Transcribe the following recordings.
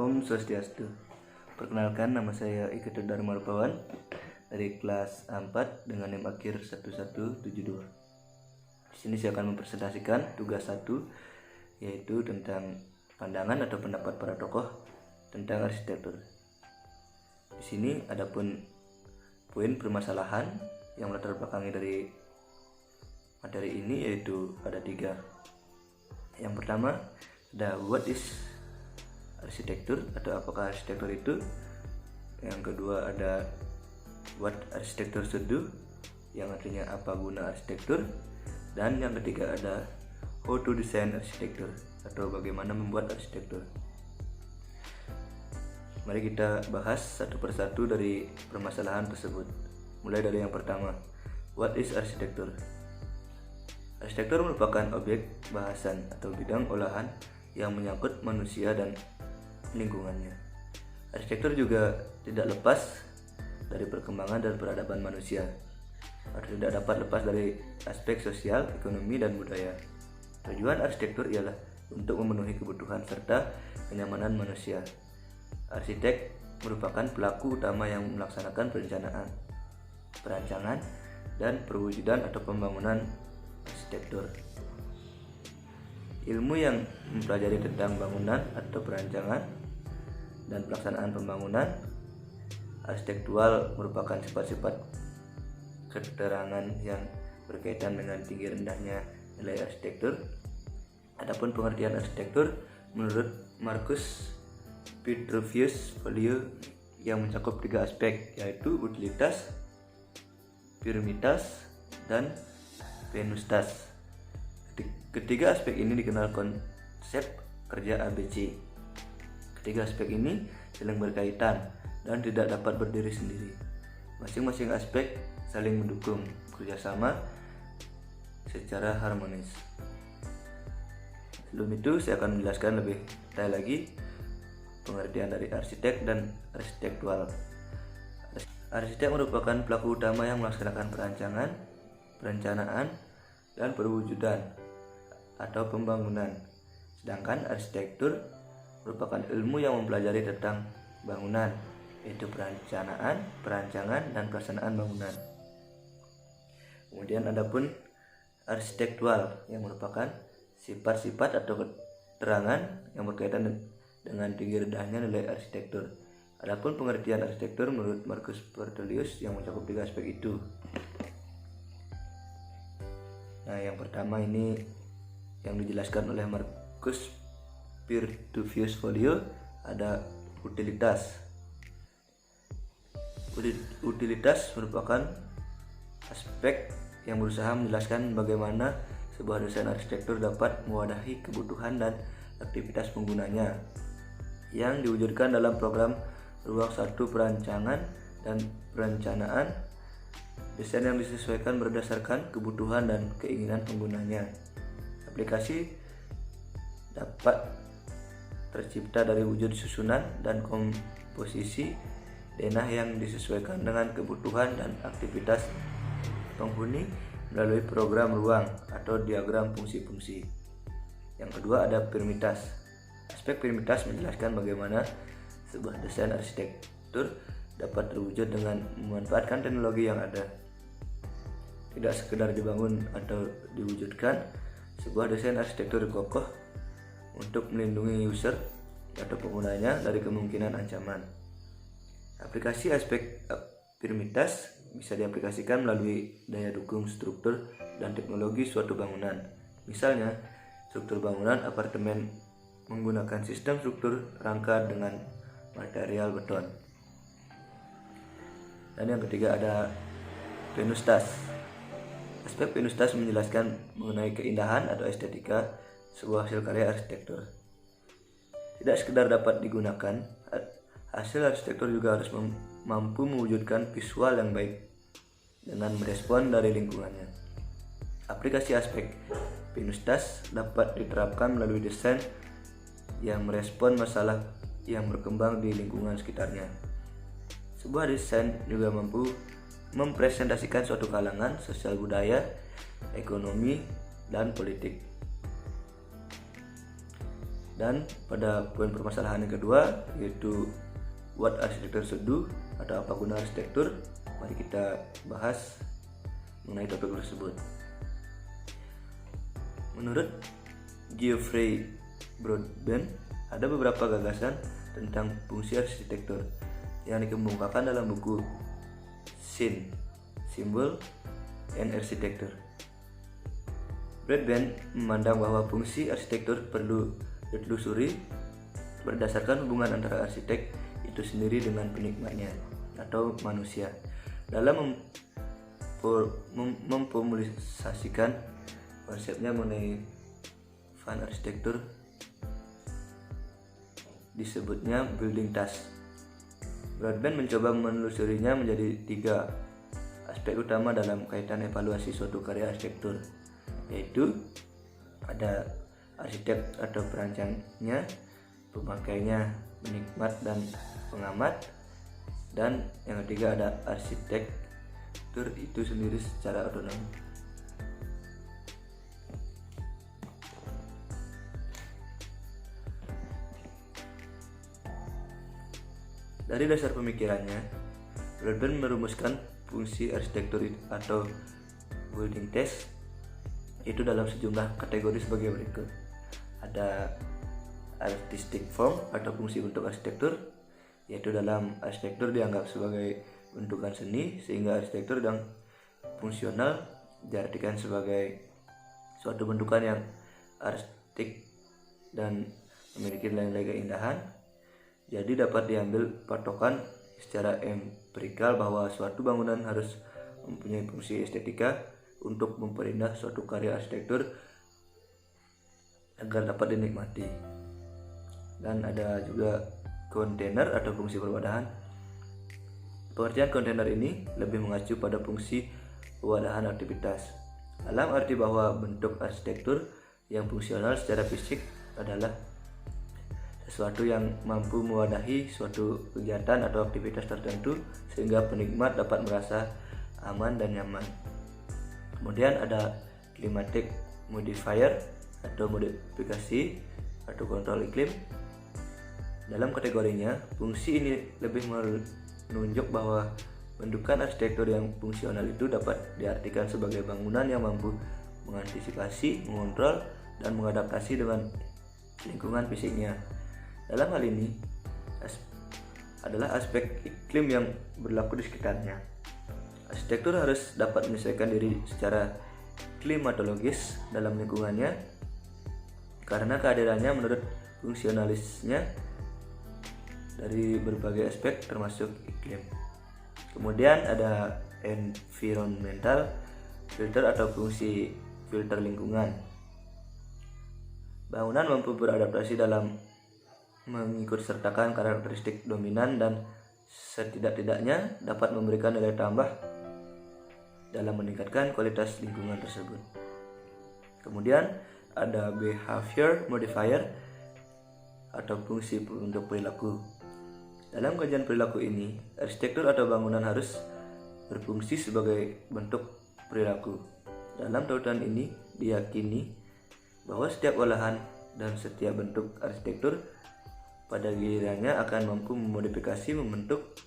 Om Swastiastu. Perkenalkan, nama saya Ika Dharma Rupawan dari kelas 4 dengan NIM akhir 1172. Di sini saya akan mempresentasikan tugas 1, yaitu tentang pandangan atau pendapat para tokoh tentang arsitektur. Di sini adapun poin permasalahan yang melatar belakangi dari materi ini, yaitu ada 3. Yang pertama ada what is arsitektur atau apakah arsitektur itu. Yang kedua ada what arsitektur should do, yang artinya apa guna arsitektur. Dan yang ketiga ada how to design arsitektur atau bagaimana membuat arsitektur. Mari kita bahas satu persatu dari permasalahan tersebut. Mulai dari yang pertama, what is arsitektur? Arsitektur merupakan objek bahasan atau bidang olahan yang menyangkut manusia dan lingkungannya. Arsitektur juga tidak lepas dari perkembangan dan peradaban manusia, atau tidak dapat lepas dari aspek sosial, ekonomi, dan budaya. Tujuan arsitektur ialah untuk memenuhi kebutuhan serta kenyamanan manusia. Arsitek merupakan pelaku utama yang melaksanakan perencanaan, perancangan, dan perwujudan atau pembangunan arsitektur. Ilmu yang mempelajari tentang bangunan atau perancangan dan pelaksanaan pembangunan arsitektural merupakan sifat-sifat keterangan yang berkaitan dengan tinggi rendahnya nilai arsitektur. Adapun pengertian arsitektur menurut Marcus Vitruvius Folio yang mencakup 3 aspek, yaitu utilitas, firmitas, dan venustas. Ketiga aspek ini dikenal konsep kerja ABC. Ketiga aspek ini saling berkaitan dan tidak dapat berdiri sendiri. Masing-masing aspek saling mendukung, kerjasama secara harmonis. Sebelum itu saya akan menjelaskan lebih detail lagi pengertian dari arsitek dan arsitektural. Arsitek merupakan pelaku utama yang melaksanakan perancangan, perencanaan, dan perwujudan atau pembangunan. Sedangkan arsitektur merupakan ilmu yang mempelajari tentang bangunan, yaitu perencanaan, perancangan, dan pelaksanaan bangunan. Kemudian adapun arsitektural yang merupakan sifat-sifat atau keterangan yang berkaitan dengan tinggi rendahnya nilai arsitektur. Adapun pengertian arsitektur menurut Marcus Portelius yang mencakup 3 aspek itu. Nah, yang pertama ini yang dijelaskan oleh Marcus Vitruvius Folio ada utilitas. Utilitas merupakan aspek yang berusaha menjelaskan bagaimana sebuah desain arsitektur dapat mewadahi kebutuhan dan aktivitas penggunanya, yang diwujudkan dalam program ruang 1 perancangan dan perencanaan. Desain yang disesuaikan berdasarkan kebutuhan dan keinginan penggunanya. Aplikasi dapat tercipta dari wujud susunan dan komposisi denah yang disesuaikan dengan kebutuhan dan aktivitas penghuni melalui program ruang atau diagram fungsi-fungsi. Yang kedua ada firmitas. Aspek firmitas menjelaskan bagaimana sebuah desain arsitektur dapat terwujud dengan memanfaatkan teknologi yang ada. Tidak sekedar dibangun atau diwujudkan, sebuah desain arsitektur kokoh untuk melindungi user atau penggunanya dari kemungkinan ancaman. Aplikasi aspek firmitas bisa diaplikasikan melalui daya dukung struktur dan teknologi suatu bangunan. Misalnya, struktur bangunan apartemen menggunakan sistem struktur rangka dengan material beton. Dan yang ketiga ada venustas. Aspek venustas menjelaskan mengenai keindahan atau estetika sebuah hasil karya arsitektur. Tidak sekedar dapat digunakan, hasil arsitektur juga harus mampu mewujudkan visual yang baik dengan merespon dari lingkungannya. Aplikasi aspek venustas dapat diterapkan melalui desain yang merespon masalah yang berkembang di lingkungan sekitarnya. Sebuah desain juga mampu mempresentasikan suatu kalangan, sosial budaya, ekonomi, dan politik. Dan pada poin permasalahan yang kedua, yaitu what architecture should do atau apa guna arsitektur, mari kita bahas mengenai topik tersebut. Menurut Geoffrey Broadbent, ada beberapa gagasan tentang fungsi arsitektur yang dikemukakan dalam buku Scene, Symbol and Architecture. Broadbent memandang bahwa fungsi arsitektur perlu ditelusuri berdasarkan hubungan antara arsitek itu sendiri dengan penikmatnya atau manusia. Dalam memformulasikan konsepnya mengenai fun arsitektur, disebutnya building task. Broadbent mencoba menelusurinya menjadi 3 aspek utama dalam kaitan evaluasi suatu karya arsitektur, yaitu ada arsitek atau perancangnya, pemakainya, penikmat dan pengamat, dan yang ketiga ada arsitektur itu sendiri secara otonom. Dari dasar pemikirannya, Broadbent merumuskan fungsi arsitektur atau building task itu dalam sejumlah kategori sebagai berikut. Ada artistic form atau fungsi bentuk arsitektur, yaitu dalam arsitektur dianggap sebagai bentukan seni, sehingga arsitektur yang fungsional diartikan sebagai suatu bentukan yang artistik dan memiliki nilai keindahan. Jadi dapat diambil patokan secara empirikal bahwa suatu bangunan harus mempunyai fungsi estetika untuk memperindah suatu karya arsitektur agar dapat dinikmati. Dan ada juga kontainer atau fungsi perwadahan. Pengertian kontainer ini lebih mengacu pada fungsi pewadahan aktivitas, dalam arti bahwa bentuk arsitektur yang fungsional secara fisik adalah sesuatu yang mampu mewadahi suatu kegiatan atau aktivitas tertentu sehingga penikmat dapat merasa aman dan nyaman. Kemudian ada climatic modifier atau modifikasi atau kontrol iklim. Dalam kategorinya, fungsi ini lebih menunjuk bahwa bentukan arsitektur yang fungsional itu dapat diartikan sebagai bangunan yang mampu mengantisipasi, mengontrol, dan mengadaptasi dengan lingkungan fisiknya. Dalam hal ini adalah aspek iklim yang berlaku di sekitarnya. Arsitektur harus dapat menyesuaikan diri secara klimatologis dalam lingkungannya karena kehadirannya menurut fungsionalisnya dari berbagai aspek termasuk iklim. Kemudian ada environmental filter atau fungsi filter lingkungan. Bangunan mampu beradaptasi dalam mengikut sertakan karakteristik dominan dan setidak-tidaknya dapat memberikan nilai tambah dalam meningkatkan kualitas lingkungan tersebut. Kemudian ada behavior modifier atau fungsi untuk perilaku. Dalam kajian perilaku ini, arsitektur atau bangunan harus berfungsi sebagai bentuk perilaku. Dalam tautan ini diyakini bahwa setiap olahan dan setiap bentuk arsitektur pada gilirannya akan mampu memodifikasi, membentuk,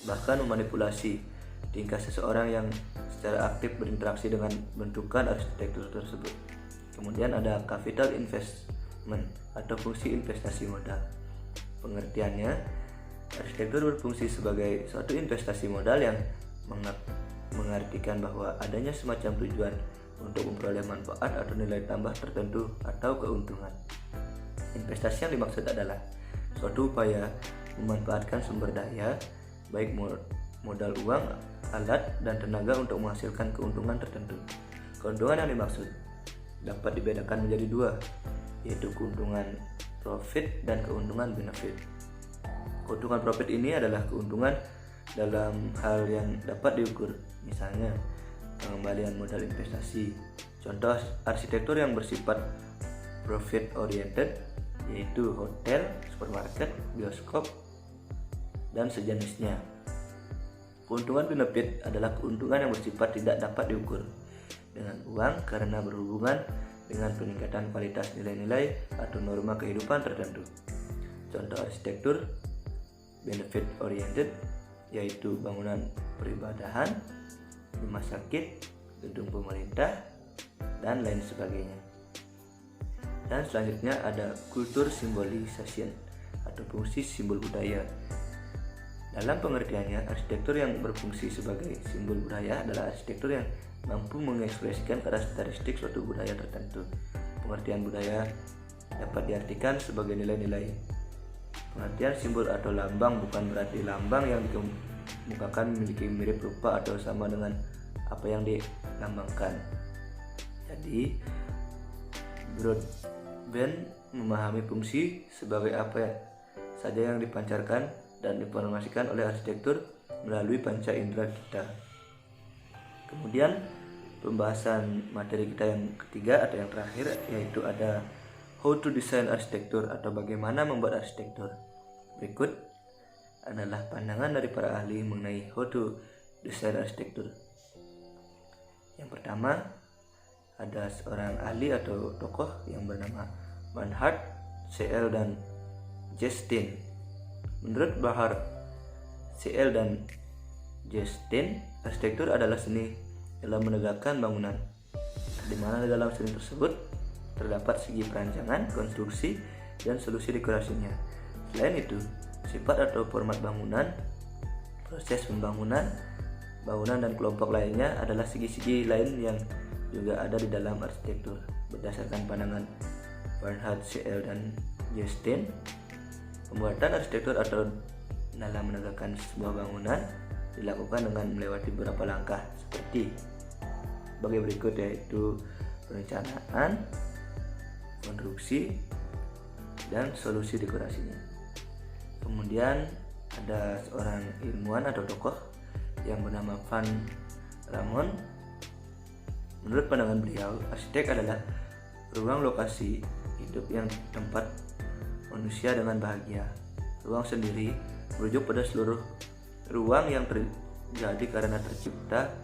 bahkan memanipulasi tingkah seseorang yang secara aktif berinteraksi dengan bentukan arsitektur tersebut. Kemudian ada capital investment atau fungsi investasi modal. Pengertiannya, arsitektur berfungsi sebagai suatu investasi modal yang mengartikan bahwa adanya semacam tujuan untuk memperoleh manfaat atau nilai tambah tertentu atau keuntungan. Investasi yang dimaksud adalah suatu upaya memanfaatkan sumber daya, baik modal uang, alat, dan tenaga untuk menghasilkan keuntungan tertentu. Keuntungan yang dimaksud dapat dibedakan menjadi 2, yaitu keuntungan profit dan keuntungan benefit. Keuntungan profit ini adalah keuntungan dalam hal yang dapat diukur, misalnya pengembalian modal investasi. Contoh arsitektur yang bersifat profit oriented yaitu hotel, supermarket, bioskop, dan sejenisnya. Keuntungan benefit adalah keuntungan yang bersifat tidak dapat diukur dengan uang karena berhubungan dengan peningkatan kualitas nilai-nilai atau norma kehidupan tertentu. Contoh arsitektur benefit oriented yaitu bangunan peribadahan, rumah sakit, gedung pemerintah, dan lain sebagainya. Dan selanjutnya ada kultur symbolization atau fungsi simbol budaya. Dalam pengertiannya, arsitektur yang berfungsi sebagai simbol budaya adalah arsitektur yang mampu mengekspresikan karakteristik suatu budaya tertentu. Pengertian budaya dapat diartikan sebagai nilai-nilai. Pengertian simbol atau lambang bukan berarti lambang yang dikemukakan memiliki mirip rupa atau sama dengan apa yang dilambangkan. Jadi, Broadbent memahami fungsi sebagai apa saja yang dipancarkan dan diinformasikan oleh arsitektur melalui panca indera kita. Kemudian pembahasan materi kita yang ketiga atau yang terakhir yaitu ada how to design arsitektur atau bagaimana membuat arsitektur. Berikut adalah pandangan dari para ahli mengenai how to design arsitektur. Yang pertama, ada seorang ahli atau tokoh yang bernama Bernhard C.L. dan Justin. Menurut Bernhard C.L. dan Justin, arsitektur adalah seni dalam menegakkan bangunan, di mana dalam seni tersebut terdapat segi perancangan, konstruksi, dan solusi dekorasinya. Selain itu, sifat atau format bangunan, proses pembangunan, bangunan dan kelompok lainnya adalah segi-segi lain yang juga ada di dalam arsitektur. Berdasarkan pandangan Bernhard C.L. dan Justin, pembuatan arsitektur atau dalam menegakkan sebuah bangunan dilakukan dengan melewati beberapa langkah seperti sebagai berikut, yaitu perencanaan, konstruksi, dan solusi dekorasinya. Kemudian ada seorang ilmuwan atau tokoh yang bernama Van Ramon. Menurut pandangan beliau, arsitek adalah ruang lokasi hidup yang tempat manusia dengan bahagia. Ruang sendiri merujuk pada seluruh ruang yang terjadi karena tercipta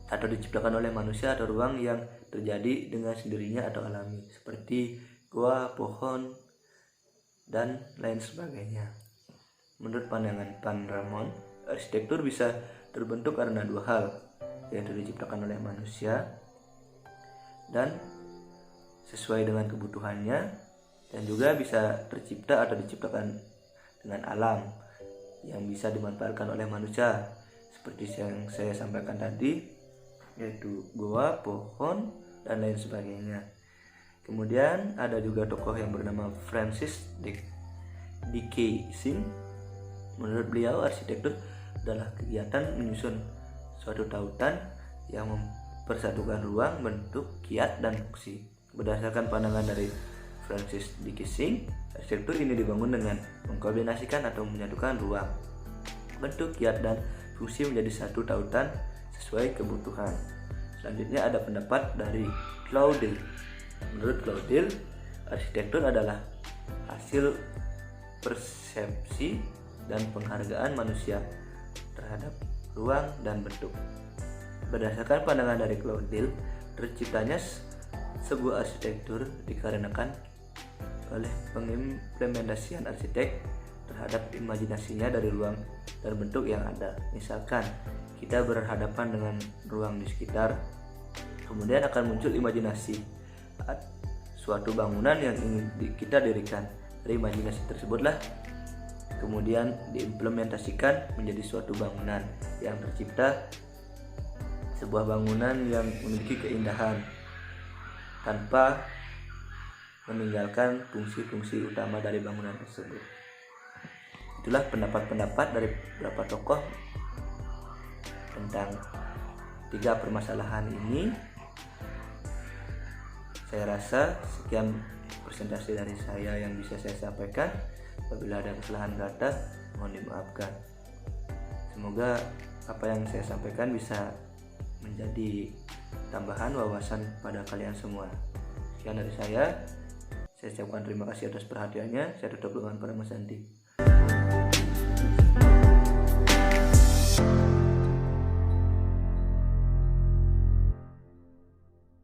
atau diciptakan oleh manusia, atau ruang yang terjadi dengan sendirinya atau alami seperti gua, pohon, dan lain sebagainya. Menurut pandangan Van Ramon, arsitektur bisa terbentuk karena dua hal, yaitu diciptakan oleh manusia dan sesuai dengan kebutuhannya, dan juga bisa tercipta atau diciptakan dengan alam yang bisa dimanfaatkan oleh manusia seperti yang saya sampaikan tadi, yaitu goa, pohon, dan lain sebagainya. Kemudian ada juga tokoh yang bernama Francis D.K. Singh. Menurut beliau, arsitektur adalah kegiatan menyusun suatu tautan yang mempersatukan ruang, bentuk, kiat, dan fungsi. Berdasarkan pandangan dari Francis D.K. Singh, arsitektur ini dibangun dengan mengkoordinasikan atau menyatukan ruang, bentuk, kiat, dan fungsi menjadi satu tautan sesuai kebutuhan. Selanjutnya ada pendapat dari Claudel. Menurut Claudel, arsitektur adalah hasil persepsi dan penghargaan manusia terhadap ruang dan bentuk. Berdasarkan pandangan dari Claudel, terciptanya sebuah arsitektur dikarenakan oleh pengimplementasian arsitek terhadap imajinasinya dari ruang dan bentuk yang ada. Misalkan kita berhadapan dengan ruang di sekitar, kemudian akan muncul imajinasi suatu bangunan yang ingin kita dirikan. Dari imajinasi tersebutlah kemudian diimplementasikan menjadi suatu bangunan yang tercipta, sebuah bangunan yang memiliki keindahan tanpa meninggalkan fungsi-fungsi utama dari bangunan tersebut. Itulah pendapat-pendapat dari beberapa tokoh tentang 3 permasalahan ini. Saya rasa sekian presentasi dari saya yang bisa saya sampaikan. Apabila ada kesalahan kata, mohon dimaafkan. Semoga apa yang saya sampaikan bisa menjadi tambahan wawasan pada kalian semua. Sekian dari saya ucapkan terima kasih atas perhatiannya. Saya tutup dengan kalimat Santi.